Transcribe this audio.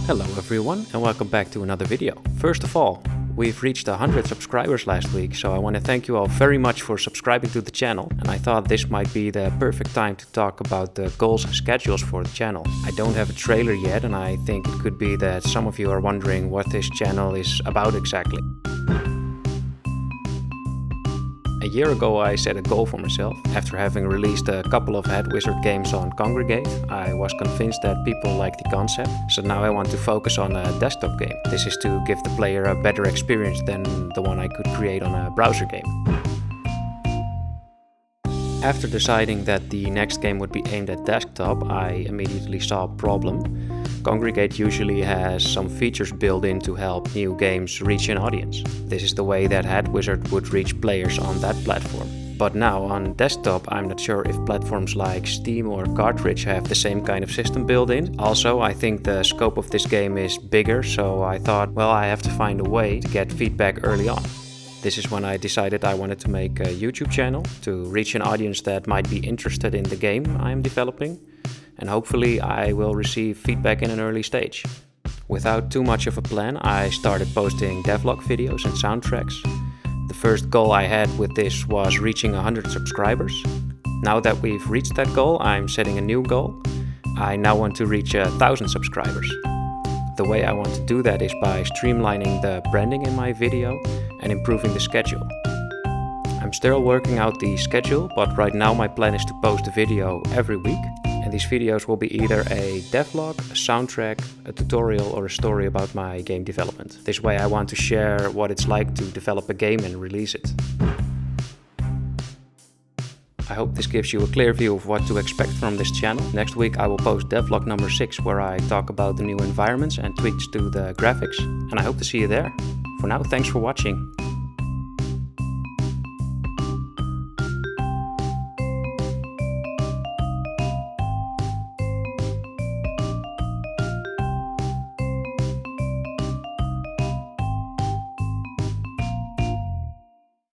Hello everyone and welcome back to another video. First of all, we've reached 100 subscribers last week, so I want to thank you all very much for subscribing to the channel, and I thought this might be the perfect time to talk about the goals and schedules for the channel. I don't have a trailer yet, and I think it could be that some of you are wondering what this channel is about exactly. A year ago I set a goal for myself. After having released a couple of Headwizard games on Kongregate, I was convinced that people liked the concept, so now I want to focus on a desktop game. This is to give the player a better experience than the one I could create on a browser game. After deciding that the next game would be aimed at desktop, I immediately saw a problem. Kongregate usually has some features built in to help new games reach an audience. This is the way that Headwizard would reach players on that platform. But now on desktop, I'm not sure if platforms like Steam or Cartridge have the same kind of system built in. Also, I think the scope of this game is bigger, so I thought, well, I have to find a way to get feedback early on. This is when I decided I wanted to make a YouTube channel to reach an audience that might be interested in the game I'm developing, and hopefully I will receive feedback in an early stage. Without too much of a plan, I started posting devlog videos and soundtracks. The first goal I had with this was reaching 100 subscribers. Now that we've reached that goal, I'm setting a new goal. I now want to reach 1,000 subscribers. The way I want to do that is by streamlining the branding in my video and improving the schedule. I'm still working out the schedule, but right now my plan is to post a video every week. And these videos will be either a devlog, a soundtrack, a tutorial or a story about my game development. This way I want to share what it's like to develop a game and release it. I hope this gives you a clear view of what to expect from this channel. Next week I will post devlog number 6, where I talk about the new environments and tweaks to the graphics. And I hope to see you there. For now, thanks for watching.